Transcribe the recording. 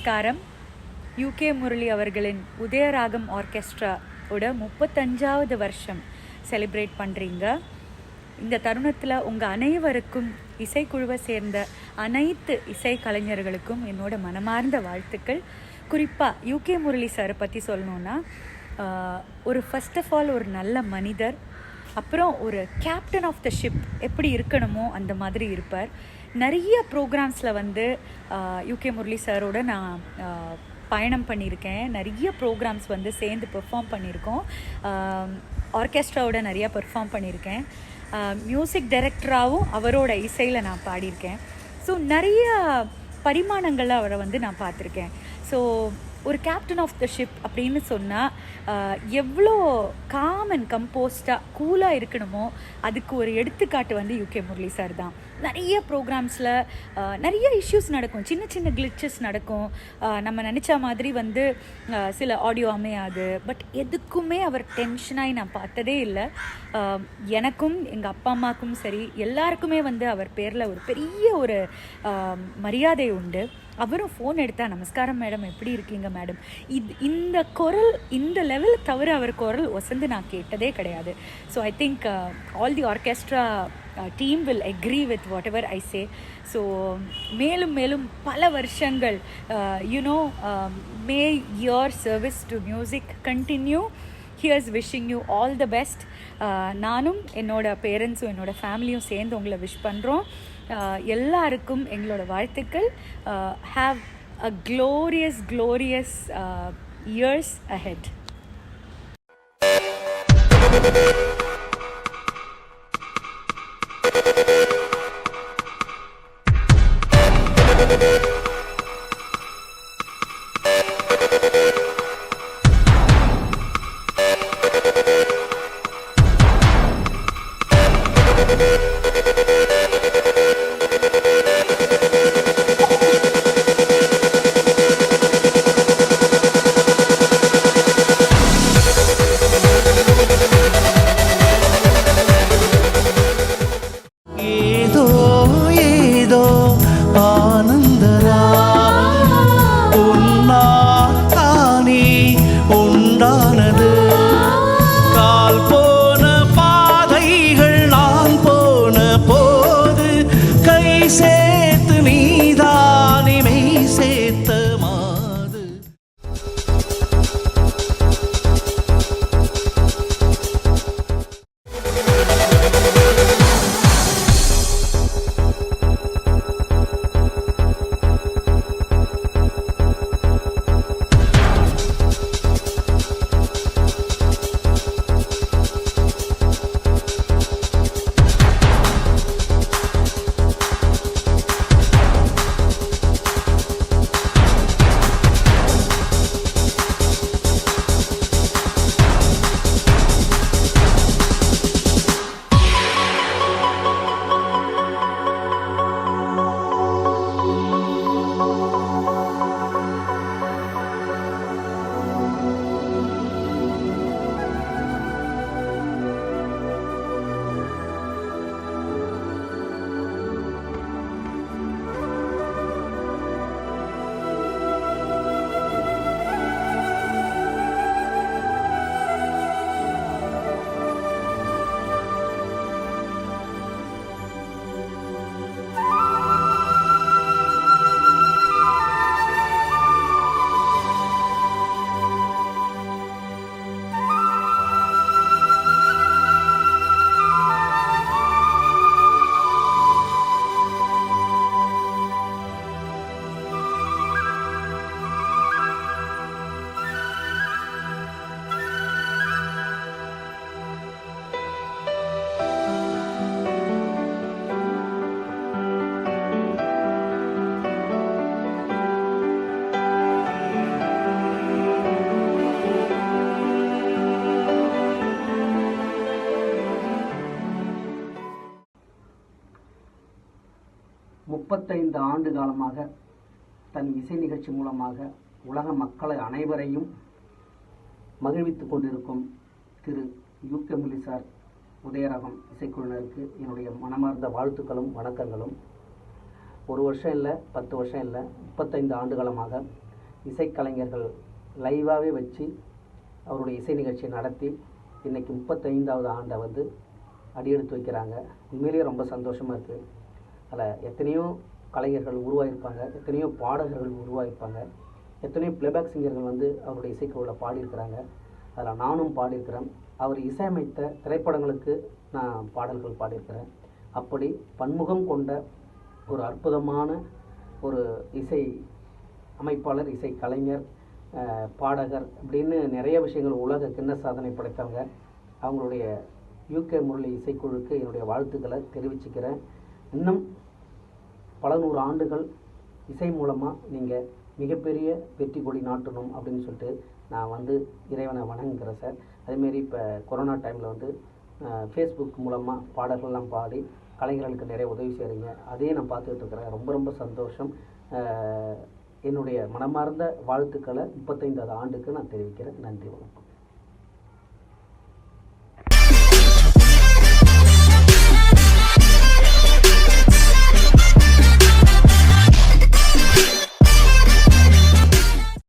நமஸ்காரம். யூகே முரளி அவர்களின் உதயராகம் ஆர்கெஸ்ட்ராவோட 35வது வருஷம் செலிப்ரேட் பண்ணுறீங்க. இந்த தருணத்தில் உங்கள் அனைவருக்கும் இசைக்குழுவை சேர்ந்த அனைத்து இசை கலைஞர்களுக்கும் என்னோட மனமார்ந்த வாழ்த்துக்கள். குறிப்பாக யூகே முரளி சாரை பற்றி சொல்லணுன்னா, ஒரு ஃபர்ஸ்ட் ஆஃப் ஆல் ஒரு நல்ல மனிதர், அப்புறம் ஒரு கேப்டன் ஆஃப் த ஷிப் எப்படி இருக்கணுமோ அந்த மாதிரி இருப்பார். நிறைய ப்ரோக்ராம்ஸில் யூகே முரளி சாரோட நான் பயணம் பண்ணியிருக்கேன். நிறைய ப்ரோக்ராம்ஸ் சேர்ந்து பெர்ஃபார்ம் பண்ணியிருக்கோம். ஆர்கெஸ்ட்ராவோட நிறையா பெர்ஃபார்ம் பண்ணியிருக்கேன். மியூசிக் டைரக்டராகவும் அவரோட இசையில் நான் பாடியிருக்கேன். ஸோ நிறைய பரிமாணங்களில் அவரை நான் பார்த்துருக்கேன். ஸோ ஒரு கேப்டன் ஆஃப் த ஷிப் அப்படின்னு சொன்னால் எவ்வளோ காம் அண்ட் கம்போஸ்டாக கூலாக இருக்கணுமோ அதுக்கு ஒரு எடுத்துக்காட்டு யூகே முரளி சார் தான். நிறைய ப்ரோக்ராம்ஸில் நிறைய இஷ்யூஸ் நடக்கும், சின்ன சின்ன கிளிச்சஸ் நடக்கும். நம்ம நினச்ச மாதிரி சில ஆடியோ அமையாது. பட் எதுக்குமே அவர் டென்ஷனாகி நான் பார்த்ததே இல்லை. எனக்கும் எங்கள் அப்பா அம்மாவுக்கும் சரி எல்லாருக்குமே அவர் பேரில் ஒரு பெரிய ஒரு மரியாதை உண்டு. அவரும் ஃபோன் எடுத்தால், நமஸ்காரம் மேடம், எப்படி இருக்கீங்க மேடம், இந்த குரல் இந்த லெவல் தவிர அவர் குரல் ஒசந்து நான் கேட்டதே கிடையாது. So I think all the orchestra team will agree with whatever I say. So மேலும் மேலும் பல வருஷங்கள் may your service to music continue. Here's wishing you all the best. நானும் என்னோட பேரண்ட்ஸும் என்னோட ஃபேமிலியும் சேர்ந்து உங்களை விஷ் பண்ணுறோம். எல்லாருக்கும் எங்களோட வாழ்த்துக்கள். Have a glorious years ahead. ஆண்டு காலமாக தன் இசை நிகழ்ச்சி மூலமாக உலக மக்களை அனைவரையும் மகிழ்வித்துக் கொண்டிருக்கும் திரு யூகே முரளி சார் உதயராகம் இசைக்குழுவினருக்கு என்னுடைய மனமார்ந்த வாழ்த்துக்களும் வணக்கங்களும். ஒரு வருஷம் இல்லை, 10 வருஷம் இல்லை, 35 ஆண்டு காலமாக இசைக்கலைஞர்கள் லைவாகவே வச்சு அவருடைய இசை நிகழ்ச்சியை நடத்தி இன்றைக்கி 35வது ஆண்டை வந்து அடியெடுத்து வைக்கிறாங்க. உண்மையிலேயே ரொம்ப சந்தோஷமாக இருக்குது. அதில் எத்தனையோ கலைஞர்கள் உருவாகியிருப்பாங்க, எத்தனையோ பாடகர்கள் உருவாகியிருப்பாங்க, எத்தனையோ ப்ளேபேக் சிங்கர்கள் வந்து அவருடைய இசைக்குழுவில் பாடியிருக்கிறாங்க. அதில் நானும் பாடியிருக்கிறேன். அவர் இசையமைத்த திரைப்படங்களுக்கு நான் பாடல்கள் பாடியிருக்கிறேன். அப்படி பன்முகம் கொண்ட ஒரு அற்புதமான ஒரு இசை அமைப்பாளர், இசை கலைஞர், பாடகர் அப்படின்னு நிறைய விஷயங்கள் உலக கிண்ண சாதனை படைத்தவங்க. அவங்களுடைய யூகே முரளி இசைக்குழுக்கு என்னுடைய வாழ்த்துக்களை தெரிவிச்சுக்கிறேன். இன்னும் பல நூறு ஆண்டுகள் இசை மூலமாக நீங்கள் மிகப்பெரிய வெற்றி கொடி நாட்டணும் அப்படின்னு சொல்லிட்டு நான் வந்து இறைவனை வணங்குகிறேன் சார். அதேமாரி இப்போ கொரோனா டைமில் வந்து ஃபேஸ்புக் மூலமாக பாடல்கள்லாம் பாடி கலைஞர்களுக்கு நிறைய உதவி செய்கிறீங்க. அதையே நான் பார்த்துக்கிட்டு இருக்கிறேன். ரொம்ப ரொம்ப சந்தோஷம். என்னுடைய மனமார்ந்த வாழ்த்துக்களை 35வது ஆண்டுக்கு நான் தெரிவிக்கிறேன். நன்றி, வணக்கம்.